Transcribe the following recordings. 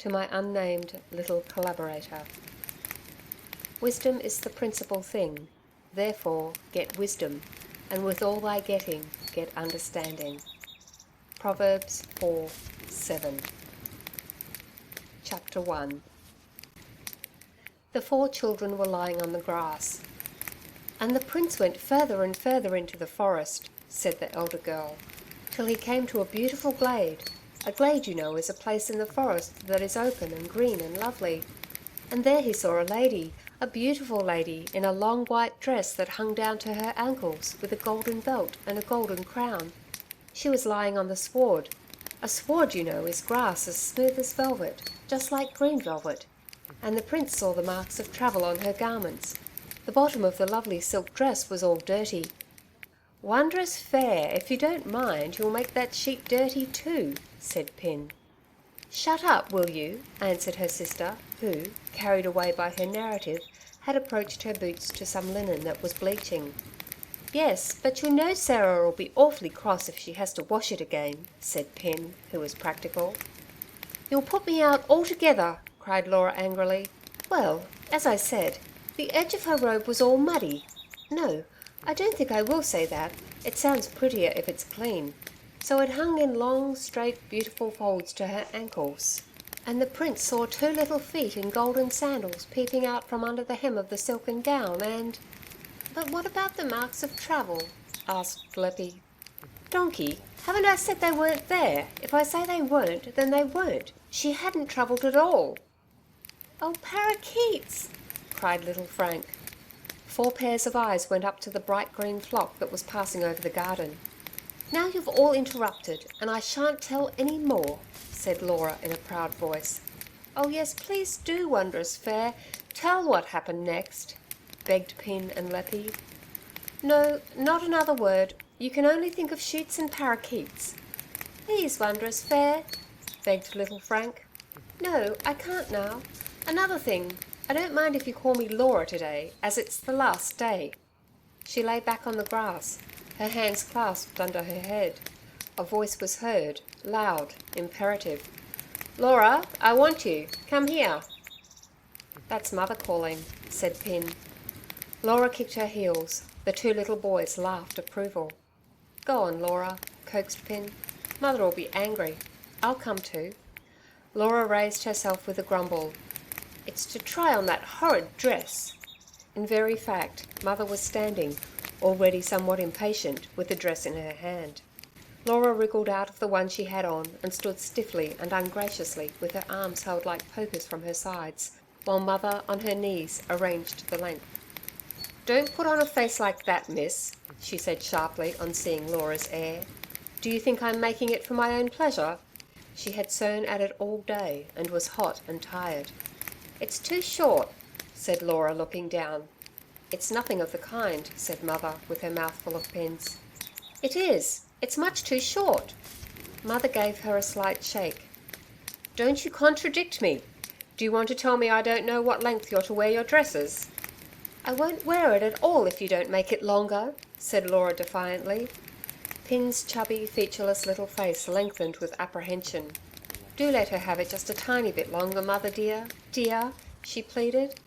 to my unnamed little collaborator. Wisdom is the principal thing, therefore get wisdom, and with all thy getting, get understanding. Proverbs 4:7. Chapter 1. The 4 children were lying on the grass. "And the prince went further and further into the forest," said the elder girl, "till he came to a beautiful glade. A glade, you know, is a place in the forest that is open and green and lovely. And there he saw a lady, a beautiful lady, in a long white dress that hung down to her ankles, with a golden belt and a golden crown. She was lying on the sward. A sward, you know, is grass as smooth as velvet, just like green velvet. And the prince saw the marks of travel on her garments. The bottom of the lovely silk dress was all dirty. 'Wondrous fair, if you don't mind, you'll make that sheet dirty too,' said Pin. 'Shut up, will you?' answered her sister, who, carried away by her narrative, had approached her boots to some linen that was bleaching. 'Yes, but you know Sarah'll be awfully cross if she has to wash it again,' said Pin, who was practical. 'You'll put me out altogether,' cried Laura angrily. 'Well, as I said, the edge of her robe was all muddy. No, I don't think I will say that. It sounds prettier if it's clean. So it hung in long, straight, beautiful folds to her ankles. And the prince saw 2 little feet in golden sandals peeping out from under the hem of the silken gown, and—' 'But what about the marks of travel?' asked Leppie. 'Donkey, haven't I said they weren't there? If I say they weren't, then they weren't. She hadn't travelled at all.' 'Oh, parakeets!' cried little Frank. 4 pairs of eyes went up to the bright green flock that was passing over the garden. 'Now you've all interrupted, and I shan't tell any more,' said Laura in a proud voice. 'Oh yes, please do, Wondrous Fair, tell what happened next,' begged Pin and Leppie. 'No, not another word. You can only think of shoots and parakeets.' 'Please, Wondrous Fair,' begged little Frank. 'No, I can't now. Another thing, I don't mind if you call me Laura today, as it's the last day.' She lay back on the grass, her hands clasped under her head. A voice was heard, loud, imperative. 'Laura, I want you. Come here.' 'That's Mother calling,' said Pin. Laura kicked her heels. The 2 little boys laughed approval. 'Go on, Laura,' coaxed Pin. 'Mother'll be angry. I'll come too.' Laura raised herself with a grumble. 'It's to try on that horrid dress.' In very fact, Mother was standing, already somewhat impatient, with the dress in her hand. Laura wriggled out of the one she had on and stood stiffly and ungraciously with her arms held like pokers from her sides, while Mother, on her knees, arranged the length. 'Don't put on a face like that, miss,' she said sharply on seeing Laura's air. 'Do you think I'm making it for my own pleasure?' She had sewn at it all day and was hot and tired. 'It's too short,' said Laura, looking down. 'It's nothing of the kind,' said Mother, with her mouth full of pins. 'It is. It's much too short.' Mother gave her a slight shake. 'Don't you contradict me. Do you want to tell me I don't know what length you're to wear your dresses?' 'I won't wear it at all if you don't make it longer,' said Laura defiantly. Pin's chubby, featureless little face lengthened with apprehension. 'Do let her have it just a tiny bit longer, Mother dear, dear,' she pleaded.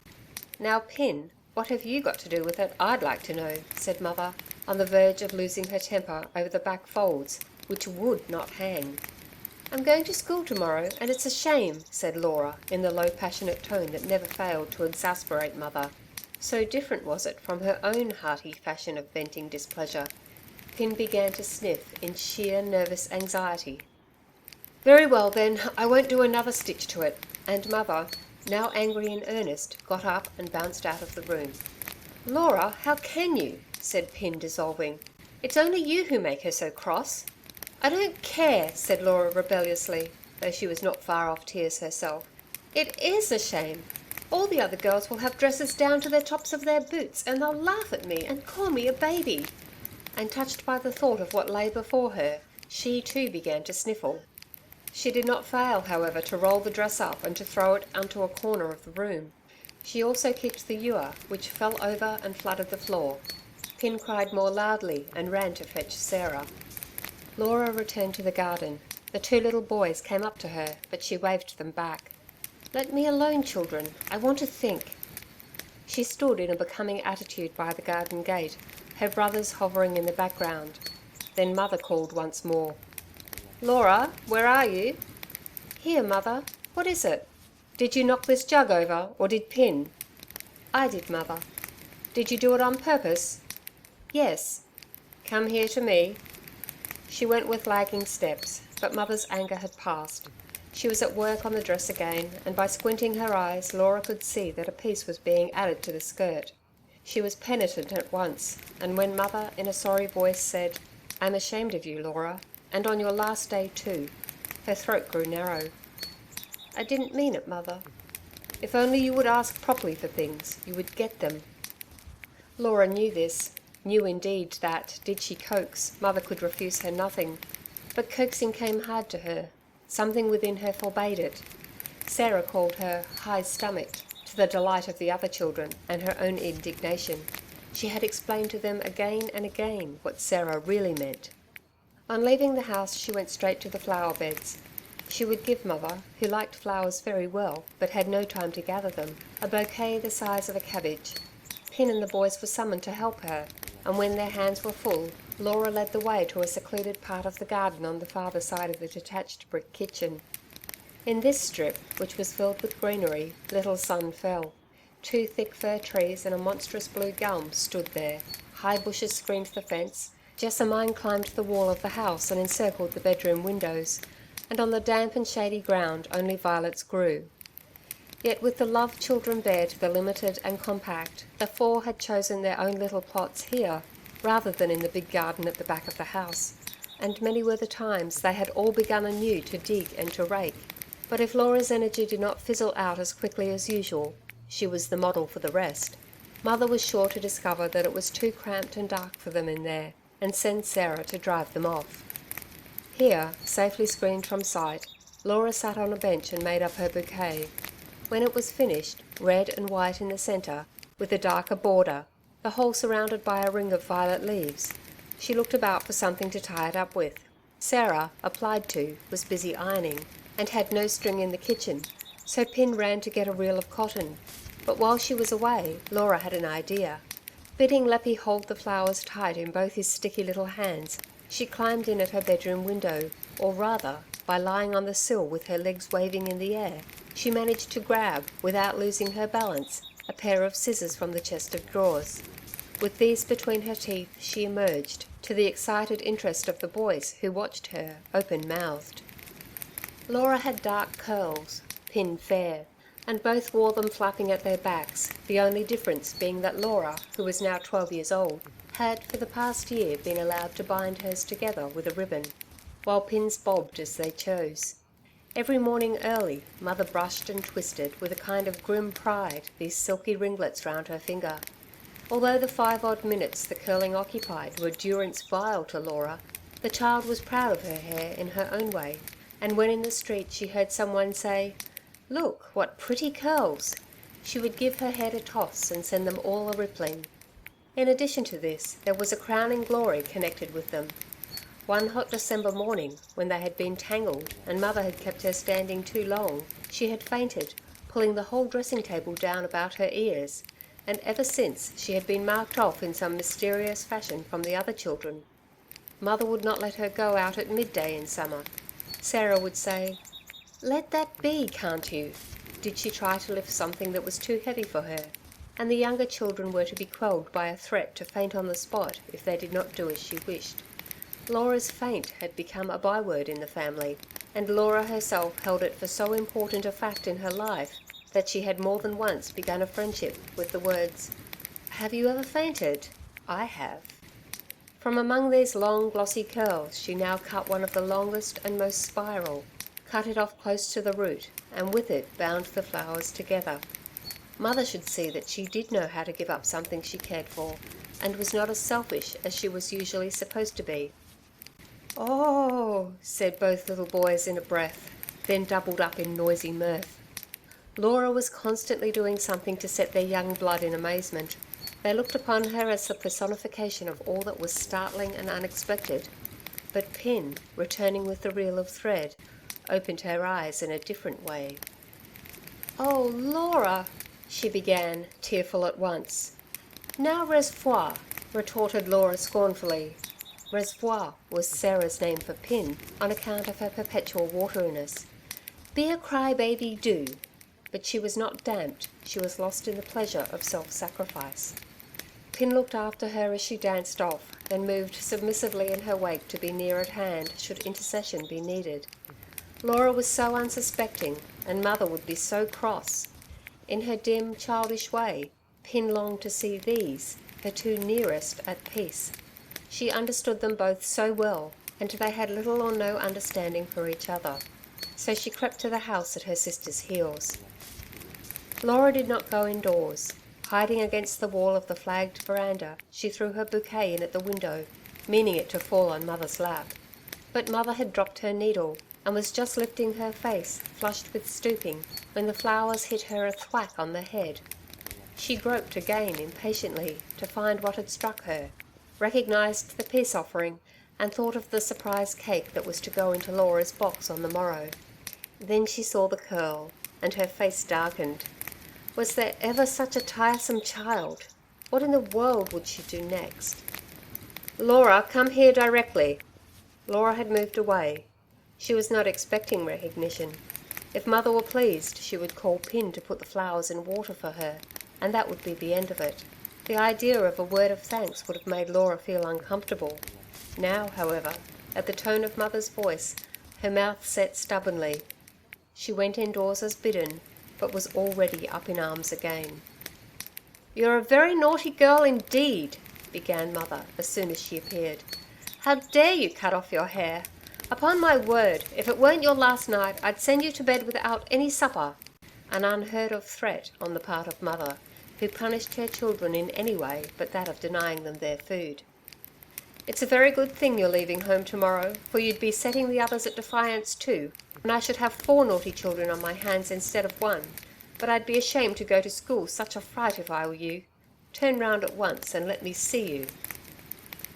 'Now, Pin, what have you got to do with it, I'd like to know?' said Mother, on the verge of losing her temper over the back folds, which would not hang. 'I'm going to school tomorrow, and it's a shame,' said Laura, in the low passionate tone that never failed to exasperate Mother. So different was it from her own hearty fashion of venting displeasure. Pin began to sniff in sheer nervous anxiety. 'Very well then, I won't do another stitch to it,' and Mother, now angry in earnest, got up and bounced out of the room. 'Laura, how can you?' said Pin, dissolving. 'It's only you who make her so cross.' 'I don't care,' said Laura rebelliously, though she was not far off tears herself. 'It is a shame. All the other girls will have dresses down to the tops of their boots, and they'll laugh at me and call me a baby.' And touched by the thought of what lay before her, she too began to sniffle. She did not fail, however, to roll the dress up and to throw it onto a corner of the room. She also kicked the ewer, which fell over and flooded the floor. Pin cried more loudly and ran to fetch Sarah. Laura returned to the garden. The 2 little boys came up to her, but she waved them back. "Let me alone, children. I want to think." She stood in a becoming attitude by the garden gate, her brothers hovering in the background. Then Mother called once more. "Laura, where are you?" "Here, Mother. What is it?" "Did you knock this jug over, or did Pin?" "I did, Mother." "Did you do it on purpose?" "Yes." "Come here to me." She went with lagging steps, but Mother's anger had passed. She was at work on the dress again, and by squinting her eyes Laura could see that a piece was being added to the skirt. She was penitent at once, and when Mother in a sorry voice said, "I'm ashamed of you, Laura, and on your last day too," her throat grew narrow. "I didn't mean it, Mother." "If only you would ask properly for things, you would get them." Laura knew this, knew indeed that, did she coax, Mother could refuse her nothing. But coaxing came hard to her. Something within her forbade it. Sarah called her high-stomached, to the delight of the other children and her own indignation. She had explained to them again and again what Sarah really meant. On leaving the house she went straight to the flower beds. She would give Mother, who liked flowers very well but had no time to gather them, a bouquet the size of a cabbage. Pin and the boys were summoned to help her, and when their hands were full, Laura led the way to a secluded part of the garden on the farther side of the detached brick kitchen. In this strip, which was filled with greenery, little sun fell. 2 thick fir trees and a monstrous blue gum stood there. High bushes screened the fence. Jessamine climbed the wall of the house and encircled the bedroom windows, and on the damp and shady ground only violets grew. Yet with the love children bear to the limited and compact, the 4 had chosen their own little plots here, rather than in the big garden at the back of the house, and many were the times they had all begun anew to dig and to rake. But if Laura's energy did not fizzle out as quickly as usual, she was the model for the rest. Mother was sure to discover that it was too cramped and dark for them in there, and send Sarah to drive them off. Here, safely screened from sight, Laura sat on a bench and made up her bouquet. When it was finished, red and white in the centre, with a darker border, the whole surrounded by a ring of violet leaves, she looked about for something to tie it up with. Sarah, applied to, was busy ironing, and had no string in the kitchen, so Pin ran to get a reel of cotton. But while she was away, Laura had an idea. Bidding Leppy hold the flowers tight in both his sticky little hands, she climbed in at her bedroom window, or rather, by lying on the sill with her legs waving in the air, she managed to grab, without losing her balance, a pair of scissors from the chest of drawers. With these between her teeth, she emerged, to the excited interest of the boys who watched her, open-mouthed. Laura had dark curls, Pin fair, and both wore them flapping at their backs, the only difference being that Laura, who was now 12 years old, had for the past year been allowed to bind hers together with a ribbon, while Pin's bobbed as they chose. Every morning early, Mother brushed and twisted with a kind of grim pride these silky ringlets round her finger. Although the 5 odd minutes the curling occupied were durance vile to Laura, the child was proud of her hair in her own way, and when in the street she heard someone say, "Look, what pretty curls!" she would give her head a toss and send them all a-rippling. In addition to this, there was a crowning glory connected with them. One hot December morning, when they had been tangled and Mother had kept her standing too long, she had fainted, pulling the whole dressing table down about her ears, and ever since she had been marked off in some mysterious fashion from the other children. Mother would not let her go out at midday in summer. Sarah would say, "Let that be, can't you?" did she try to lift something that was too heavy for her, and the younger children were to be quelled by a threat to faint on the spot if they did not do as she wished. Laura's faint had become a byword in the family, and Laura herself held it for so important a fact in her life that she had more than once begun a friendship with the words, "Have you ever fainted? I have." From among these long glossy curls she now cut one of the longest and most spiral, cut it off close to the root, and with it bound the flowers together. Mother should see that she did know how to give up something she cared for, and was not as selfish as she was usually supposed to be. "Oh!" said both little boys in a breath, then doubled up in noisy mirth. Laura was constantly doing something to set their young blood in amazement. They looked upon her as the personification of all that was startling and unexpected. But Pin, returning with the reel of thread, opened her eyes in a different way. "Oh, Laura," she began, tearful at once. "Now reservoir," retorted Laura scornfully. Reservoir was Sarah's name for Pin, on account of her perpetual wateriness. "Be a cry-baby, do." But she was not damped, she was lost in the pleasure of self-sacrifice. Pin looked after her as she danced off, then moved submissively in her wake to be near at hand should intercession be needed. Laura was so unsuspecting, and Mother would be so cross. In her dim, childish way, Pin longed to see these, her two nearest, at peace. She understood them both so well, and they had little or no understanding for each other. So she crept to the house at her sister's heels. Laura did not go indoors. Hiding against the wall of the flagged veranda, she threw her bouquet in at the window, meaning it to fall on Mother's lap. But Mother had dropped her needle, and was just lifting her face, flushed with stooping, when the flowers hit her a thwack on the head. She groped again impatiently to find what had struck her, recognised the peace offering, and thought of the surprise cake that was to go into Laura's box on the morrow. Then she saw the curl, and her face darkened. Was there ever such a tiresome child? What in the world would she do next? "Laura, come here directly." Laura had moved away. She was not expecting recognition. If Mother were pleased, she would call Pin to put the flowers in water for her, and that would be the end of it. The idea of a word of thanks would have made Laura feel uncomfortable. Now, however, at the tone of Mother's voice, her mouth set stubbornly. She went indoors as bidden, but was already up in arms again. "You're a very naughty girl indeed," began Mother as soon as she appeared. "How dare you cut off your hair? Upon my word, if it weren't your last night, I'd send you to bed without any supper." An unheard of threat on the part of Mother, who punished her children in any way but that of denying them their food. "It's a very good thing you're leaving home tomorrow, for you'd be setting the others at defiance too, and I should have 4 naughty children on my hands instead of 1. But I'd be ashamed to go to school such a fright if I were you. Turn round at once and let me see you."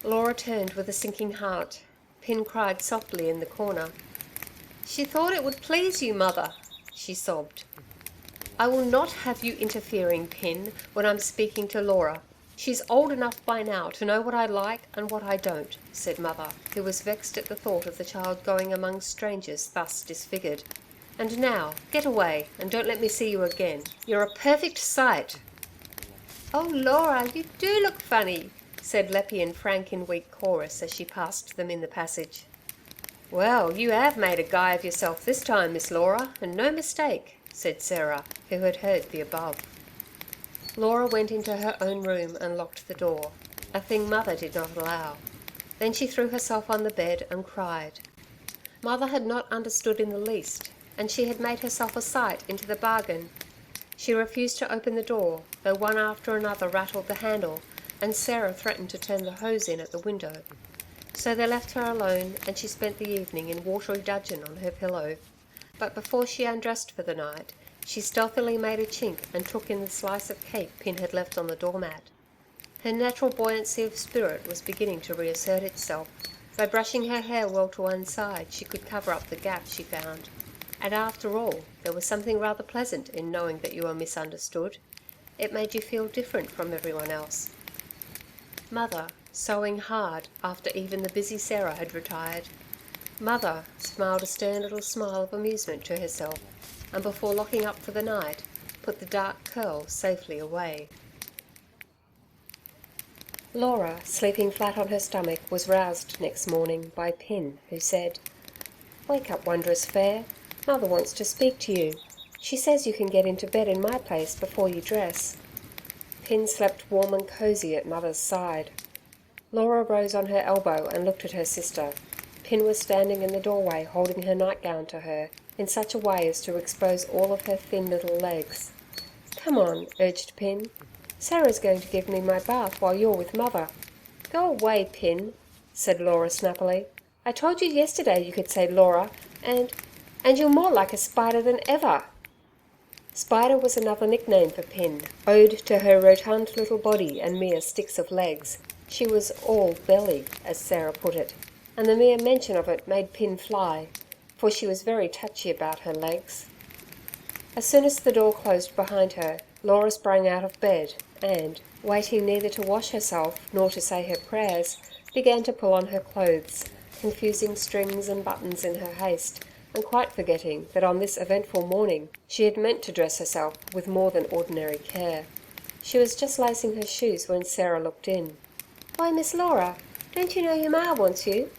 Laura turned with a sinking heart. Pin cried softly in the corner. "She thought it would please you, Mother," she sobbed. "I will not have you interfering, Pin, when I'm speaking to Laura. She's old enough by now to know what I like and what I don't," said Mother, who was vexed at the thought of the child going among strangers thus disfigured. "And now, get away, and don't let me see you again. You're a perfect sight." "Oh, Laura, you do look funny," said Leppie and Frank in weak chorus as she passed them in the passage. "Well, you 'ave made a guy of yourself this time, Miss Laura, and no mistake," said Sarah, who had heard the above. Laura went into her own room and locked the door, a thing Mother did not allow. Then she threw herself on the bed and cried. Mother had not understood in the least, and she had made herself a sight into the bargain. She refused to open the door, though one after another rattled the handle, and Sarah threatened to turn the hose in at the window. So they left her alone, and she spent the evening in watery dudgeon on her pillow. But before she undressed for the night, she stealthily made a chink and took in the slice of cake Pin had left on the doormat. Her natural buoyancy of spirit was beginning to reassert itself. By brushing her hair well to one side, she could cover up the gap she found. And after all, there was something rather pleasant in knowing that you were misunderstood. It made you feel different from everyone else. Mother, sewing hard after even the busy Sarah had retired. Mother smiled a stern little smile of amusement to herself, and before locking up for the night, put the dark curl safely away. Laura, sleeping flat on her stomach, was roused next morning by Pin, who said, "Wake up, Wondrous Fair. Mother wants to speak to you. She says you can get into bed in my place before you dress." Pin slept warm and cosy at Mother's side. Laura rose on her elbow and looked at her sister. Pin was standing in the doorway holding her nightgown to her, in such a way as to expose all of her thin little legs. "Come on," urged Pin. "Sarah's going to give me my bath while you're with Mother." "Go away, Pin," said Laura snappily. "I told you yesterday you could say Laura, and you're more like a spider than ever." Spider was another nickname for Pin, owed to her rotund little body and mere sticks of legs. She was all belly, as Sarah put it, and the mere mention of it made Pin fly, for she was very touchy about her legs. As soon as the door closed behind her, Laura sprang out of bed and, waiting neither to wash herself nor to say her prayers, began to pull on her clothes, confusing strings and buttons in her haste, and quite forgetting that on this eventful morning she had meant to dress herself with more than ordinary care. She was just lacing her shoes when Sarah looked in. "Why, Miss Laura, don't you know your ma wants you?"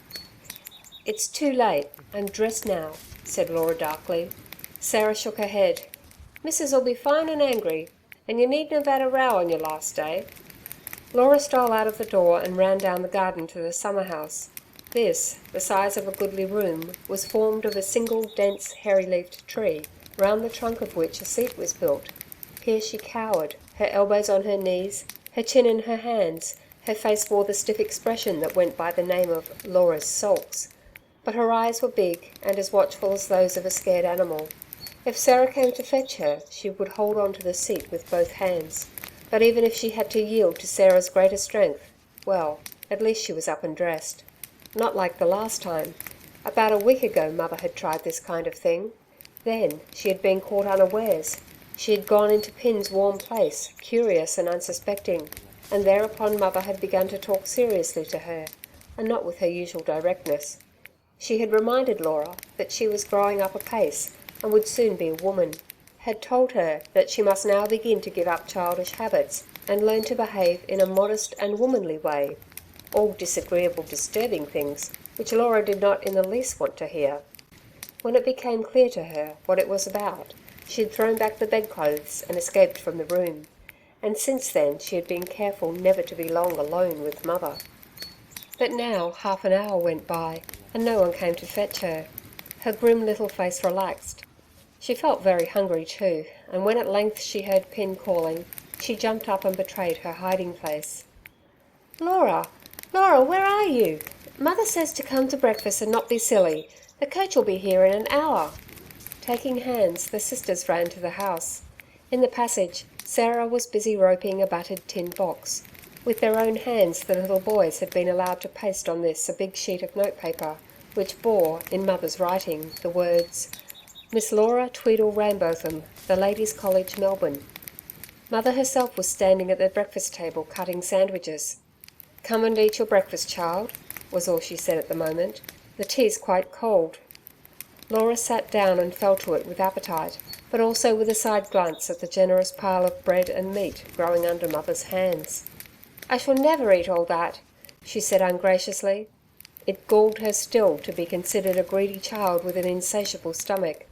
"It's too late. I'm dressed now," said Laura darkly. Sarah shook her head. "Missus'll be fine and angry, and you needn't have had a row on your last day." Laura stole out of the door and ran down the garden to the summer house. This, the size of a goodly room, was formed of a single dense, hairy-leafed tree, round the trunk of which a seat was built. Here she cowered, her elbows on her knees, her chin in her hands. Her face wore the stiff expression that went by the name of Laura's sulks, but her eyes were big and as watchful as those of a scared animal. If Sarah came to fetch her, she would hold on to the seat with both hands. But even if she had to yield to Sarah's greater strength, well, at least she was up and dressed. Not like the last time. About a week ago Mother had tried this kind of thing. Then she had been caught unawares. She had gone into Pin's warm place, curious and unsuspecting, and thereupon Mother had begun to talk seriously to her, and not with her usual directness. She had reminded Laura that she was growing up apace and would soon be a woman, had told her that she must now begin to give up childish habits and learn to behave in a modest and womanly way. All disagreeable, disturbing things, which Laura did not in the least want to hear. When it became clear to her what it was about, she had thrown back the bedclothes and escaped from the room, and since then she had been careful never to be long alone with Mother. But now half an hour went by, and no one came to fetch her. Her grim little face relaxed. She felt very hungry too, and when at length she heard Pin calling, she jumped up and betrayed her hiding place. "Laura, Laura, where are you? Mother says to come to breakfast and not be silly. The coach will be here in an hour." Taking hands, the sisters ran to the house. In the passage, Sarah was busy roping a battered tin box. With their own hands the little boys had been allowed to paste on this a big sheet of notepaper, which bore, in Mother's writing, the words, "Miss Laura Tweedle Rambotham, The Ladies' College, Melbourne." Mother herself was standing at the breakfast table cutting sandwiches. "Come and eat your breakfast, child," was all she said at the moment. "The tea's quite cold." Laura sat down and fell to it with appetite, but also with a side glance at the generous pile of bread and meat growing under Mother's hands. "I shall never eat all that," she said ungraciously. It galled her still to be considered a greedy child with an insatiable stomach.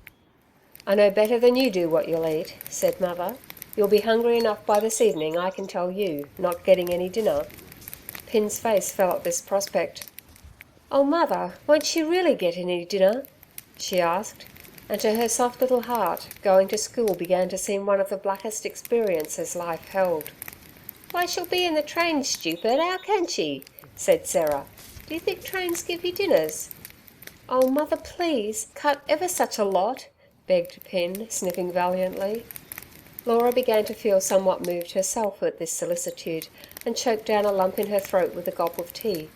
"I know better than you do what you'll eat," said Mother. "You'll be hungry enough by this evening, I can tell you, not getting any dinner." Pin's face fell at this prospect. "Oh, Mother, won't she really get any dinner?" she asked, and to her soft little heart, going to school began to seem one of the blackest experiences life held. "Why, she'll be in the train, stupid, how can she?" said Sarah. "Do you think trains give you dinners?" "Oh, Mother, please, cut ever such a lot," begged Pin, sniffing valiantly. Laura began to feel somewhat moved herself at this solicitude, and choked down a lump in her throat with a gulp of tea.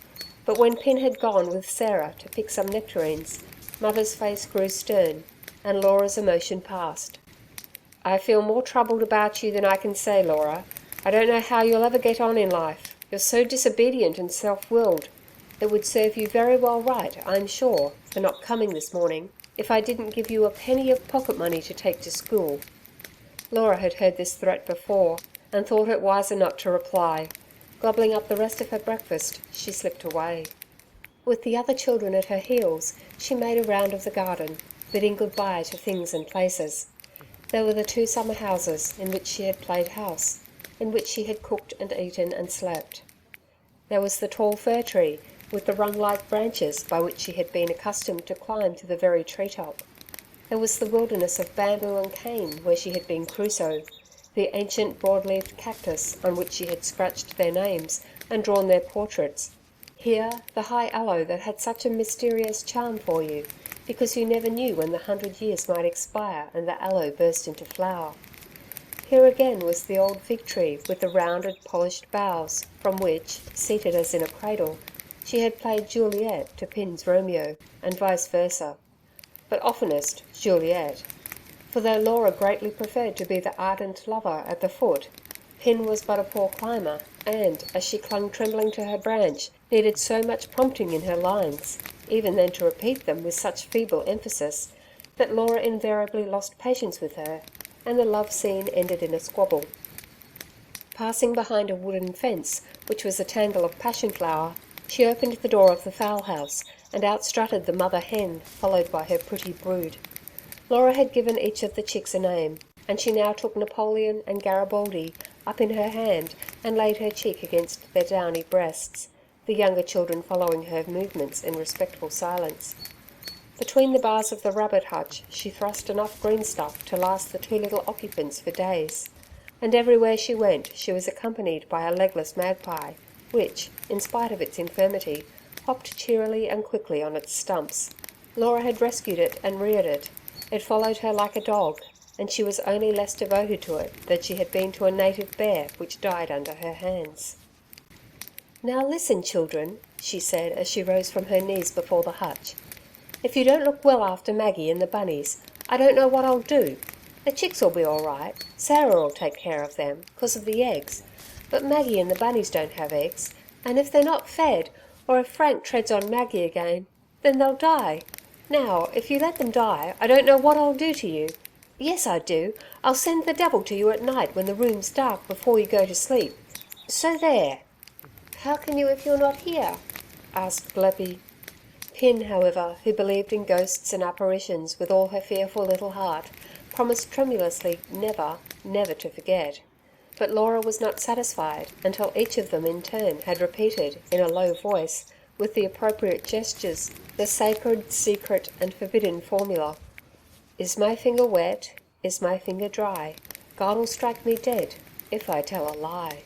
But when Pin had gone with Sarah to pick some nectarines, Mother's face grew stern, and Laura's emotion passed. "I feel more troubled about you than I can say, Laura. I don't know how you'll ever get on in life. You're so disobedient and self-willed. It would serve you very well right, I'm sure, for not coming this morning, if I didn't give you a penny of pocket money to take to school." Laura had heard this threat before, and thought it wiser not to reply. Gobbling up the rest of her breakfast, she slipped away. With the other children at her heels, she made a round of the garden, bidding goodbye to things and places. There were the 2 summer houses in which she had played house, in which she had cooked and eaten and slept. There was the tall fir tree, with the rung-like branches by which she had been accustomed to climb to the very treetop. There was the wilderness of bamboo and cane where she had been Crusoe, the ancient broad-leaved cactus on which she had scratched their names and drawn their portraits. Here, the high aloe that had such a mysterious charm for you, because you never knew when the 100 years might expire and the aloe burst into flower. Here again was the old fig tree with the rounded, polished boughs, from which, seated as in a cradle, she had played Juliet to Pin's Romeo, and vice versa. But oftenest Juliet. For though Laura greatly preferred to be the ardent lover at the foot, Pin was but a poor climber, and, as she clung trembling to her branch, needed so much prompting in her lines, even then to repeat them with such feeble emphasis, that Laura invariably lost patience with her, and the love scene ended in a squabble. Passing behind a wooden fence, which was a tangle of passion flower, she opened the door of the fowl house, and outstrutted the mother hen, followed by her pretty brood. Laura had given each of the chicks a name, and she now took Napoleon and Garibaldi up in her hand and laid her cheek against their downy breasts, the younger children following her movements in respectful silence. Between the bars of the rabbit hutch she thrust enough green stuff to last the two little occupants for days, and everywhere she went she was accompanied by a legless magpie, which, in spite of its infirmity, hopped cheerily and quickly on its stumps. Laura had rescued it and reared it. It followed her like a dog, and she was only less devoted to it than she had been to a native bear which died under her hands. "Now listen, children," she said as she rose from her knees before the hutch. "If you don't look well after Maggie and the bunnies, I don't know what I'll do. The chicks'll be all right. Sarah'll take care of them, 'cause of the eggs. But Maggie and the bunnies don't have eggs, and if they're not fed, or if Frank treads on Maggie again, then they'll die. Now, if you let them die, I don't know what I'll do to you. Yes, I do. I'll send the devil to you at night when the room's dark before you go to sleep. So there." "How can you if you're not here?" asked Bleppy. Pin, however, who believed in ghosts and apparitions with all her fearful little heart, promised tremulously never, never to forget. But Laura was not satisfied until each of them in turn had repeated, in a low voice, with the appropriate gestures, the sacred, secret and forbidden formula: "Is my finger wet? Is my finger dry? God'll strike me dead if I tell a lie."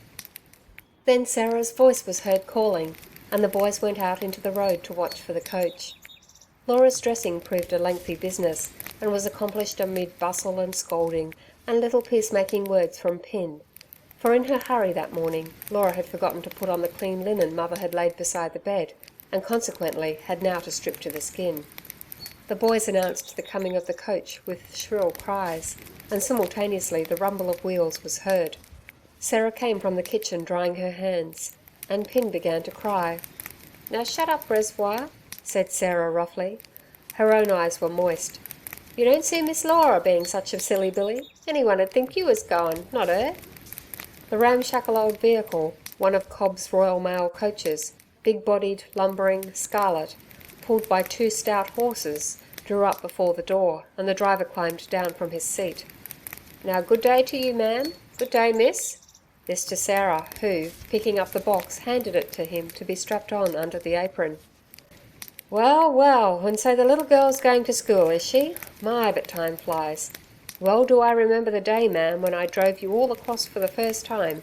Then Sarah's voice was heard calling, and the boys went out into the road to watch for the coach. Laura's dressing proved a lengthy business, and was accomplished amid bustle and scolding, and little peacemaking words from Pin. For in her hurry that morning, Laura had forgotten to put on the clean linen Mother had laid beside the bed, and consequently had now to strip to the skin. The boys announced the coming of the coach with shrill cries, and simultaneously the rumble of wheels was heard. Sarah came from the kitchen drying her hands, and Pin began to cry. "Now shut up, Reservoir," said Sarah roughly. Her own eyes were moist. "You don't see Miss Laura being such a silly Billy. Anyone 'ud think you was goin', not her." The ramshackle old vehicle, one of Cobb's Royal Mail coaches, big-bodied, lumbering, scarlet, pulled by two stout horses, drew up before the door, and the driver climbed down from his seat. "Now good day to you, ma'am. Good day, miss." This to Sarah, who, picking up the box, handed it to him to be strapped on under the apron. "Well, well, and so the little girl's going to school, is she? My, but time flies. Well do I remember the day, ma'am, when I drove you all across for the first time.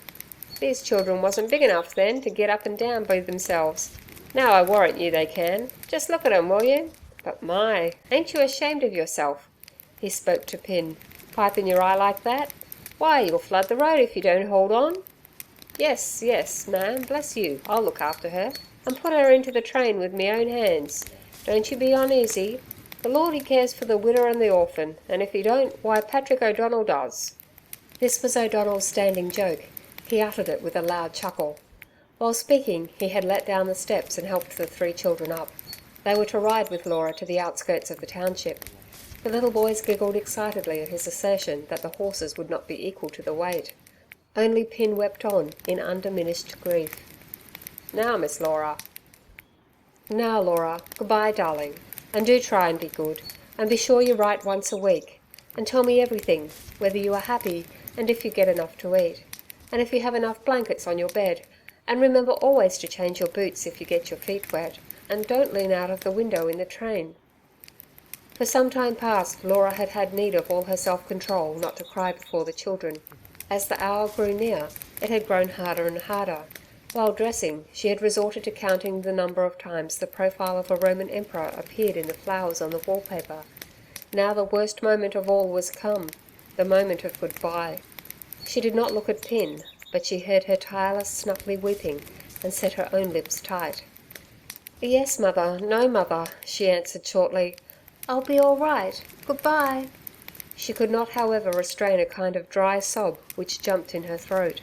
These children wasn't big enough then to get up and down by themselves. Now I warrant you they can. Just look at 'em, will you? But my, ain't you ashamed of yourself?" He spoke to Pin. "Pipe in your eye like that? Why, you'll flood the road if you don't hold on." "Yes, yes, ma'am, bless you, I'll look after her, and put her into the train with me own hands. Don't you be uneasy. The Lord He cares for the widder and the orphan, and if He don't, why Patrick O'Donnell does." This was O'Donnell's standing joke. He uttered it with a loud chuckle. While speaking, he had let down the steps and helped the three children up. They were to ride with Laura to the outskirts of the township. The little boys giggled excitedly at his assertion that the horses would not be equal to the weight. Only Pin wept on in undiminished grief. "Now, Miss Laura." "Now, Laura, goodbye, darling. And do try and be good, and be sure you write once a week. And tell me everything, whether you are happy, and if you get enough to eat, and if you have enough blankets on your bed. And remember always to change your boots if you get your feet wet, and don't lean out of the window in the train." For some time past Laura had had need of all her self-control not to cry before the children. As the hour grew near, it had grown harder and harder. While dressing, she had resorted to counting the number of times the profile of a Roman emperor appeared in the flowers on the wallpaper. Now the worst moment of all was come, the moment of goodbye. She did not look at Pin, but she heard her tireless, snuffly weeping, and set her own lips tight. "Yes, mother, no, mother," she answered shortly. "I'll be all right. Goodbye." She could not, however, restrain a kind of dry sob which jumped in her throat.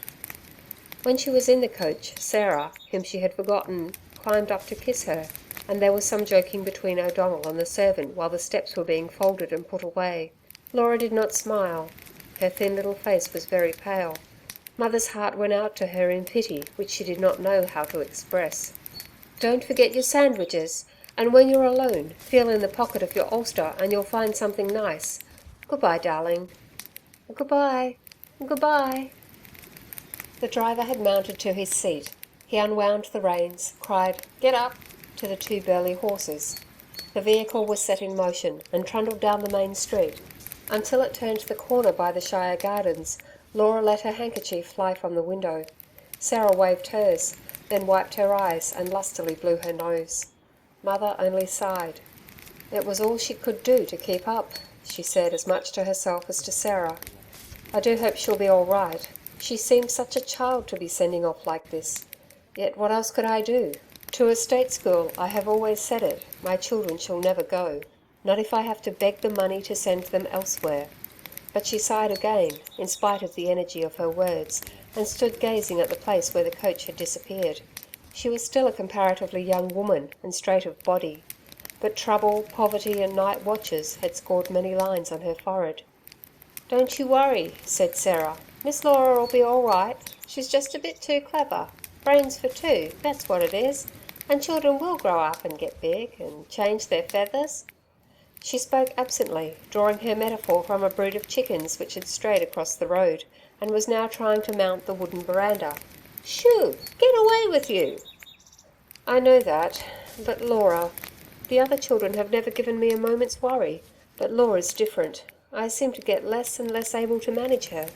When she was in the coach, Sarah, whom she had forgotten, climbed up to kiss her, and there was some joking between O'Donnell and the servant while the steps were being folded and put away. Laura did not smile. Her thin little face was very pale. Mother's heart went out to her in pity which she did not know how to express. "Don't forget your sandwiches, and when you're alone, feel in the pocket of your ulster and you'll find something nice. Goodbye, darling." "Goodbye, goodbye." The driver had mounted to his seat. He unwound the reins, cried, "Get up," to the two burly horses. The vehicle was set in motion and trundled down the main street. Until it turned the corner by the Shire Gardens, Laura let her handkerchief fly from the window. Sarah waved hers, then wiped her eyes and lustily blew her nose. Mother only sighed. It was all she could do to keep up, she said as much to herself as to Sarah. "I do hope she'll be all right. She seems such a child to be sending off like this. Yet what else could I do? To a state school, I have always said it, my children shall never go. Not if I have to beg the money to send them elsewhere." But she sighed again, in spite of the energy of her words, and stood gazing at the place where the coach had disappeared. She was still a comparatively young woman and straight of body, but trouble, poverty and night watches had scored many lines on her forehead. "Don't you worry," said Sarah. "Miss Laura'll be all right. She's just a bit too clever. Brains for two, that's what it is. And children will grow up and get big, and change their feathers." She spoke absently, drawing her metaphor from a brood of chickens which had strayed across the road, and was now trying to mount the wooden veranda. "Shoo! Get away with you!" "I know that, but Laura, the other children have never given me a moment's worry, but Laura's different. I seem to get less and less able to manage her.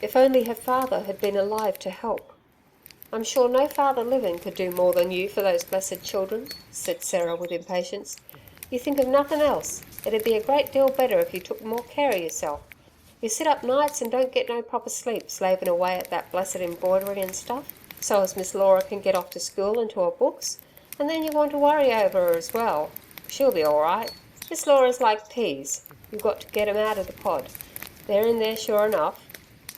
If only her father had been alive to help." "I'm sure no father living could do more than you for those blessed children," said Sarah with impatience. "You think of nothing else. It'd be a great deal better if you took more care of yourself. You sit up nights and don't get no proper sleep slaving away at that blessed embroidery and stuff, so as Miss Laura can get off to school and to her books, and then you want to worry over her as well. She'll be all right. Miss Laura's like peas. You've got to get 'em out of the pod. They're in there sure enough.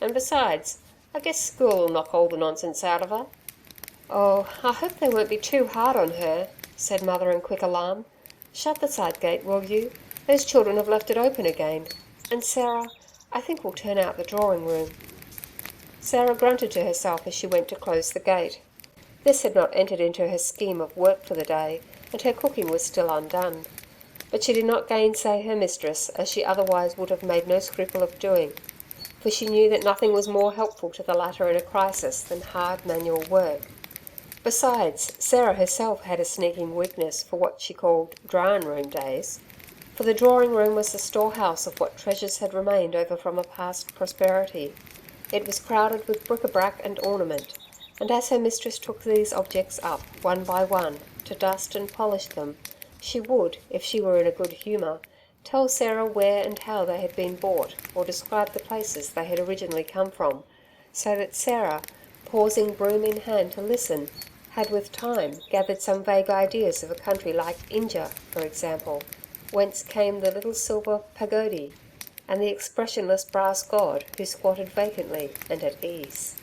And besides, I guess school'll knock all the nonsense out of her." "Oh, I hope they won't be too hard on her," said Mother in quick alarm. "Shut the side gate, will you? Those children have left it open again. And Sarah, I think we'll turn out the drawing room." Sarah grunted to herself as she went to close the gate. This had not entered into her scheme of work for the day, and her cooking was still undone. But she did not gainsay her mistress, as she otherwise would have made no scruple of doing, for she knew that nothing was more helpful to the latter in a crisis than hard manual work. Besides, Sarah herself had a sneaking weakness for what she called drawing room days, for the drawing room was the storehouse of what treasures had remained over from a past prosperity. It was crowded with bric-a-brac and ornament, and as her mistress took these objects up, one by one, to dust and polish them, she would, if she were in a good humour, tell Sarah where and how they had been bought, or describe the places they had originally come from, so that Sarah, pausing broom in hand to listen, had with time gathered some vague ideas of a country like India, for example, whence came the little silver pagodi, and the expressionless brass god who squatted vacantly and at ease.